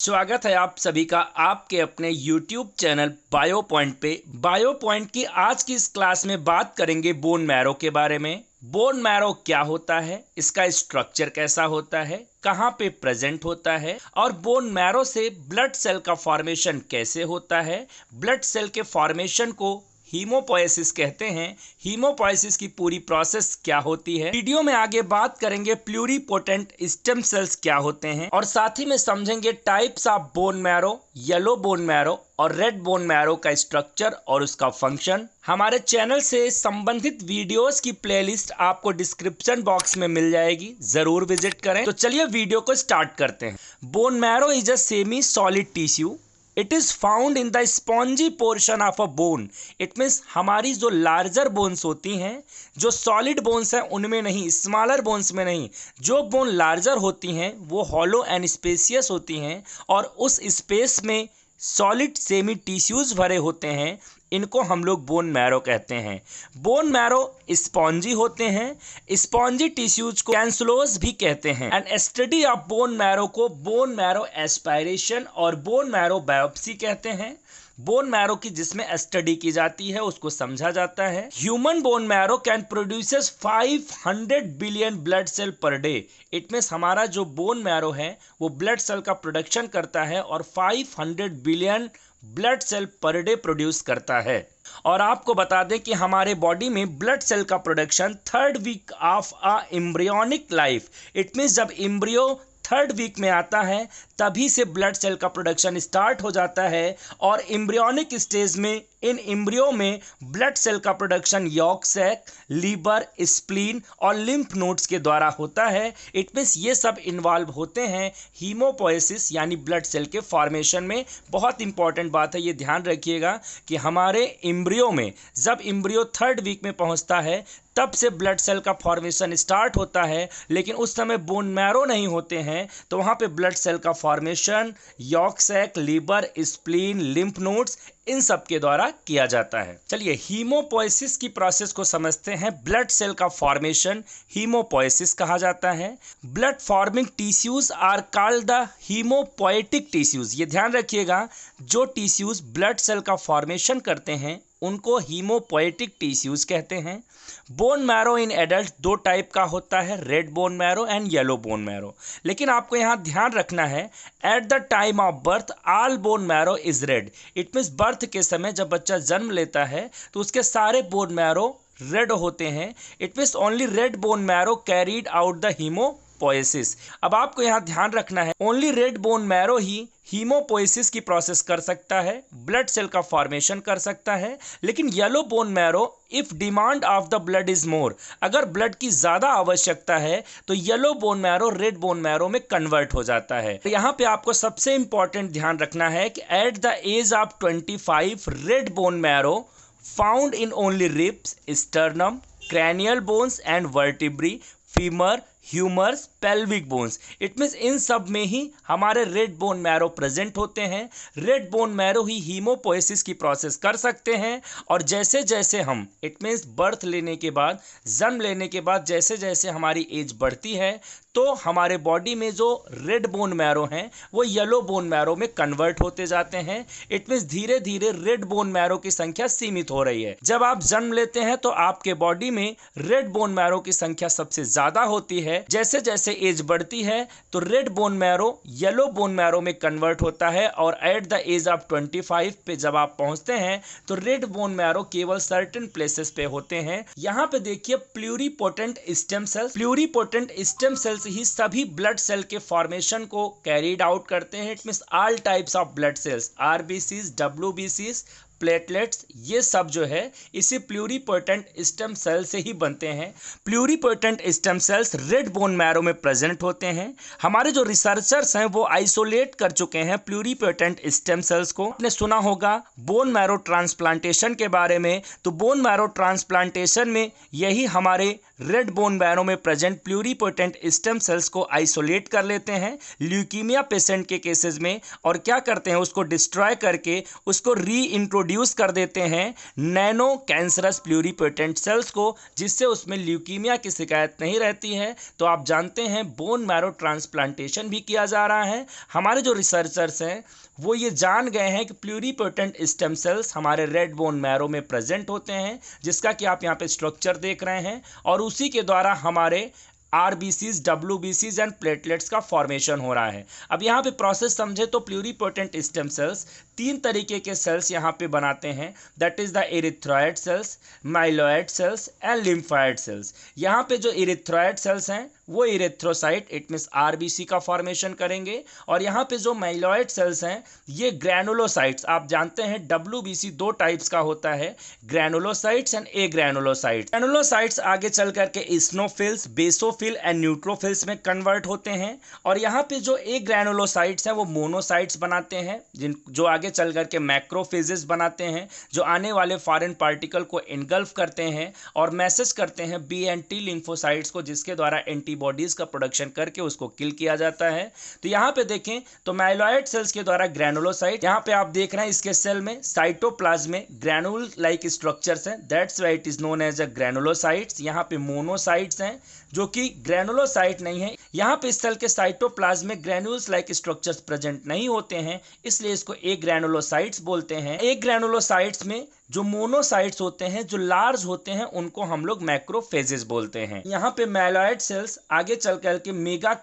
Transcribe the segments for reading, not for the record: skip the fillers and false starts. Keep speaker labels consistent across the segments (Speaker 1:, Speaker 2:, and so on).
Speaker 1: स्वागत है आप सभी का आपके अपने YouTube चैनल बायो पॉइंट पे। बायो पॉइंट की आज की इस क्लास में बात करेंगे बोन मैरो के बारे में। बोन मैरो क्या होता है, इसका स्ट्रक्चर कैसा होता है, कहाँ पे प्रेजेंट होता है और बोन मैरो से ब्लड सेल का फॉर्मेशन कैसे होता है। ब्लड सेल के फॉर्मेशन को हीमोपोएसिस कहते हैं। हीमोपोएसिस की पूरी प्रोसेस क्या होती है। वीडियो में आगे बात करेंगे प्लूरिपोटेंट स्टेम सेल्स क्या होते हैं और साथ ही में समझेंगे types of bone marrow, yellow bone marrow और रेड बोन मैरो का स्ट्रक्चर और उसका फंक्शन। हमारे चैनल से संबंधित वीडियोस की प्लेलिस्ट आपको डिस्क्रिप्शन बॉक्स में मिल जाएगी, जरूर विजिट करें। तो चलिए वीडियो को स्टार्ट करते हैं। Bone marrow is a semi solid tissue. It is found in the spongy portion of a bone. It means हमारी जो लार्जर बोन्स होती हैं, जो सॉलिड बोन्स हैं उनमें नहीं, स्मॉलर बोन्स में नहीं। जो बोन लार्जर होती हैं वो हॉलो एंड स्पेसियस होती हैं और उस स्पेस में सॉलिड सेमी टिश्यूज भरे होते हैं। इनको हम लोग बोन मैरो कहते हैं। बोन मैरो स्पॉन्जी होते हैं। स्पॉन्जी टिश्यूज को कैंसुलोज भी कहते हैं। And study of bone marrow को बोन मैरो एस्पायरेशन और बोन मैरो बायोप्सी कहते हैं। बोन मैरो की जिसमें स्टडी की जाती है उसको समझा जाता है। Human bone marrow can produces 500 billion blood cell per day. It means हमारा जो बोन मैरो है वो ब्लड सेल का प्रोडक्शन करता है और 500 billion blood cell per day produce करता है। और आपको बता दें कि हमारे बॉडी में ब्लड सेल का production 3rd week of a embryonic life. It means जब एम्ब्रियो 3rd वीक में आता है तभी से ब्लड सेल का प्रोडक्शन स्टार्ट हो जाता है और एम्ब्रियोनिक स्टेज में इन एम्ब्रियो में ब्लड सेल का production yolk sac, liver, spleen और लिम्फ नोड्स के द्वारा होता है। इट मीन्स ये सब इन्वॉल्व होते हैं हीमोपोएसिस यानी ब्लड सेल के फॉर्मेशन में। बहुत इंपॉर्टेंट बात है, ये ध्यान रखिएगा कि हमारे एम्ब्रियो में जब एम्ब्रियो 3rd वीक में पहुंचता है तब से ब्लड सेल का फॉर्मेशन स्टार्ट होता है, लेकिन उस समय बोन मैरो नहीं होते हैं तो वहाँ पे ब्लड सेल का formation yolk sac, liver, spleen, lymph nodes इन सब के द्वारा किया जाता है। चलिए हीमोपोएसिस की प्रोसेस को समझते हैं। ब्लड सेल का फॉर्मेशन हीमोपोएसिस कहा जाता है। Blood forming tissues are called the haemopoietic tissues. ये ध्यान रखिएगा, जो टिश्यूज ब्लड सेल का फॉर्मेशन करते हैं उनको हीमोपोएटिक टिश्यूज कहते हैं। Bone marrow in adult 2 type का होता है, red bone marrow and yellow bone marrow. लेकिन आपको यहाँ ध्यान रखना है, at the time of birth all bone marrow is red. It means birth के समय जब बच्चा जन्म लेता है तो उसके सारे बोन मैरो रेड होते हैं। It means only red bone marrow carried out the haemopoiesis. अब आपको यहाँ ध्यान रखना है, ओनली रेड बोन मैरो ही हीमोपोएसिस की प्रोसेस कर सकता है, ब्लड सेल का फॉर्मेशन कर सकता है। लेकिन yellow bone marrow if demand of the blood is more, अगर ब्लड की ज्यादा आवश्यकता है तो yellow bone marrow red bone marrow में कन्वर्ट हो जाता है। यहाँ पे आपको सबसे इंपॉर्टेंट ध्यान रखना है कि at the age of 25 red bone marrow found in only ribs, sternum, cranial bones and vertebrae, femur, humerus, pelvic bones. It means इन सब में ही हमारे रेड बोन मैरो प्रेजेंट होते हैं। रेड बोन मैरो ही हीमोपोएसिस की प्रोसेस कर सकते हैं और जैसे जैसे हम, इट मीन्स बर्थ लेने के बाद, जन्म लेने के बाद जैसे जैसे हमारी एज बढ़ती है तो हमारे बॉडी में जो रेड बोन मैरो हैं वो येलो बोन मैरो में कन्वर्ट होते जाते हैं। इट मीन्स धीरे धीरे रेड बोन मैरो की संख्या सीमित हो रही है। जब आप जन्म लेते हैं तो आपके बॉडी में रेड बोन मैरो की संख्या सबसे ज्यादा होती है। जैसे जैसे एज बढ़ती है तो red bone marrow yellow bone marrow में कन्वर्ट होता है और एट द एज ऑफ 25 पे जब आप पहुंचते हैं तो रेड बोन मैरो केवल सर्टेन प्लेसेस पे होते हैं। यहाँ पे देखिए pluripotent stem cells. Pluripotent stem cells ही सभी ब्लड सेल के फॉर्मेशन को कैरीड आउट करते हैं। It means all types of blood cells, RBCs, डब्ल्यूबीसीज, प्लेटलेट्स, ये सब जो है इसी प्लूरिपोटेंट स्टेम सेल से ही बनते हैं। Pluripotent stem cells red bone marrow में प्रेजेंट होते हैं। हमारे जो रिसर्चर्स हैं वो आइसोलेट कर चुके हैं प्लूरिपोटेंट स्टेम सेल्स को। आपने सुना होगा बोन मैरो ट्रांसप्लांटेशन के बारे में, तो बोन मैरो ट्रांसप्लांटेशन में यही हमारे रेड बोन मैरो में प्रेजेंट प्लूरीपोटेंट स्टेम सेल्स को आइसोलेट कर लेते हैं ल्यूकीमिया पेशेंट के केसेस में, और क्या करते हैं, उसको डिस्ट्रॉय करके उसको री इंट्रोड्यूस कर देते हैं नैनो कैंसरस प्लूरीपोटेंट सेल्स को, जिससे उसमें ल्यूकीमिया की शिकायत नहीं रहती है। तो आप जानते हैं बोन मैरो ट्रांसप्लांटेशन भी किया जा रहा है। हमारे जो रिसर्चर्स हैं वो ये जान गए हैं कि प्लूरीपोटेंट स्टेम सेल्स हमारे रेड बोन मैरो में प्रेजेंट होते हैं, जिसका कि आप यहाँ पे स्ट्रक्चर देख रहे हैं, और उसी के द्वारा हमारे आरबीसीज, डब्ल्यूबीसीज एंड प्लेटलेट्स का फॉर्मेशन हो रहा है। अब यहाँ पे प्रोसेस समझे तो प्लूरीपोटेंट स्टेम सेल्स 3 तरीके के सेल्स यहाँ पे बनाते हैं, that is the erythroid cells, myeloid cells and lymphoid cells. यहाँ पे जो एरिथ्रॉयड सेल्स हैं वो इरेथ्रोसाइट इट मीन्स आरबीसी का फॉर्मेशन करेंगे, और यहाँ पे जो माइलॉयड सेल्स हैं ये ग्रैनुलोसाइट्स, आप जानते हैं डब्ल्यूबीसी 2 टाइप्स का होता है, granulocytes and A granulocytes. Granulocytes आगे चल करके इस्नोफिल्स, बेसोफिल एंड न्यूट्रोफिल्स में कन्वर्ट होते हैं, और यहाँ पे जो ए ग्रैनुलोसाइट्स हैं वो मोनोसाइट्स बनाते हैं, जो आगे चल करके मैक्रोफेजेस बनाते हैं, जो आने वाले फॉरेन पार्टिकल को इनगल्फ करते हैं और मैसेज करते हैं बी एंड टी लिम्फोसाइट्स को, जिसके द्वारा एंटीबॉडीज का प्रोडक्शन करके उसको किल किया जाता है। तो यहाँ पे देखें तो माइलॉयड सेल्स के द्वारा ग्रैनुलोसाइट, यहाँ पे आप देख रहे हैं इसके सेल में साइटोप्लाज्म में ग्रैनुल लाइक स्ट्रक्चर्स हैं, that's why it is known as a granulocytes. यहाँ पे मोनोसाइट्स हैं जो कि ग्रैनुलोसाइट नहीं है। यहाँ पे इस सेल के साइटोप्लाज्म में ग्रैन्यूल्स लाइक स्ट्रक्चर्स प्रेजेंट नहीं होते हैं, इसलिए इसको ए ग्रैनुलोसाइट्स बोलते हैं। ए ग्रैनुलोसाइट्स में जो मोनोसाइट्स होते हैं, जो लार्ज होते हैं, उनको हम लोग मैक्रोफेजेस बोलते हैं। यहाँ पे माइलॉयड सेल्स आगे चल कर के मेगा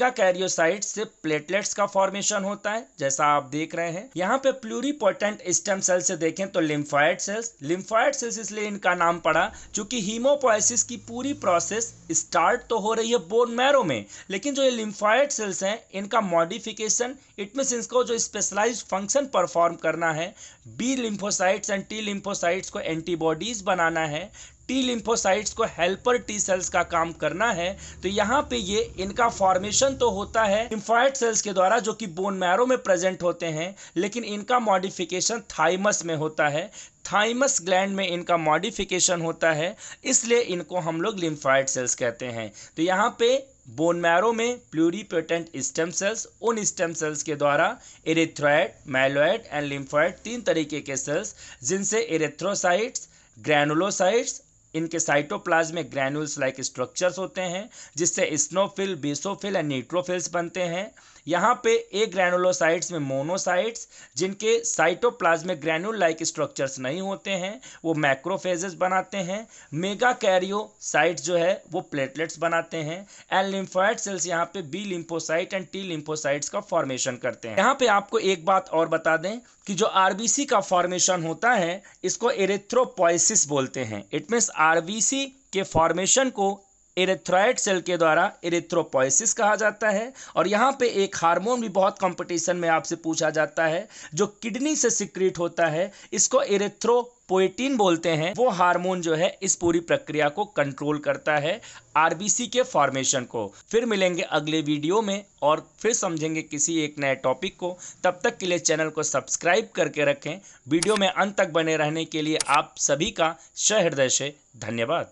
Speaker 1: कैरियोसाइट्स से प्लेटलेट्स का फॉर्मेशन होता है, जैसा आप देख रहे हैं। यहाँ पे प्लूरीपोटेंट स्टेम सेल से देखें तो लिम्फॉयड सेल्स इसलिए इनका नाम पड़ा क्योंकि हीमोपोएसिस की पूरी प्रोसेस स्टार्ट तो हो रही है बोन मैरो में, लेकिन जो ये लिम्फॉयड सेल्स हैं इनका मॉडिफिकेशन इट मींस इनको जो स्पेशलाइज्ड फंक्शन परफॉर्म करना है, B lymphocytes and T lymphocytes को एंटीबॉडीज बनाना है, टी लिम्फोसाइट्स को हेल्पर टी सेल्स का काम करना है। तो यहाँ पे ये इनका फॉर्मेशन तो होता है लिम्फॉयड सेल्स के द्वारा जो कि बोन मैरो में प्रेजेंट होते हैं, लेकिन इनका मॉडिफिकेशन थाइमस में होता है, थाइमस ग्लैंड में इनका मॉडिफिकेशन होता है, इसलिए इनको हम लोग लिम्फॉयड सेल्स कहते हैं। तो यहाँ पे बोन मैरो में प्लूरीपोटेंट स्टेम सेल्स, उन स्टेम सेल्स के द्वारा एरिथ्रॉयड, माइलॉयड एंड लिम्फॉयड 3 तरीके के सेल्स, जिनसे एरिथ्रोसाइट्स, ग्रैनुलोसाइट्स, इनके साइटोप्लाज्म में ग्रैन्यूल्स लाइक स्ट्रक्चर्स होते हैं, जिससे इस्नोफिल, बेसोफिल एंड न्यूट्रोफिल्स बनते हैं। यहाँ पे ए ग्रैनुलोसाइट्स में मोनोसाइट्स, जिनके साइटोप्लाज्म में ग्रैन्यूल लाइक स्ट्रक्चर्स नहीं होते हैं, वो मैक्रोफेजेस बनाते हैं। मेगा कैरियोसाइट्स जो है वो प्लेटलेट्स बनाते हैं, एंड लिम्फॉयड सेल्स यहाँ पे B lymphocyte and T lymphocytes का फॉर्मेशन करते हैं। यहाँ पे आपको एक बात और बता दें कि जो आरबीसी का फॉर्मेशन होता है इसको एरिथ्रोपोएसिस बोलते हैं। इट मीन्स आरबीसी के फॉर्मेशन को एरिथ्रॉयड सेल के द्वारा एरिथ्रोपोएसिस कहा जाता है। और यहाँ पे एक हार्मोन भी बहुत कंपटीशन में आपसे पूछा जाता है जो किडनी से सिक्रीट होता है, इसको एरिथ्रोपोएटिन बोलते हैं। वो हार्मोन जो है इस पूरी प्रक्रिया को कंट्रोल करता है, आरबीसी के फॉर्मेशन को। फिर मिलेंगे अगले वीडियो में और फिर समझेंगे किसी एक नए टॉपिक को। तब तक के लिए चैनल को सब्सक्राइब करके रखें। वीडियो में अंत तक बने रहने के लिए आप सभी का सहृदय से धन्यवाद।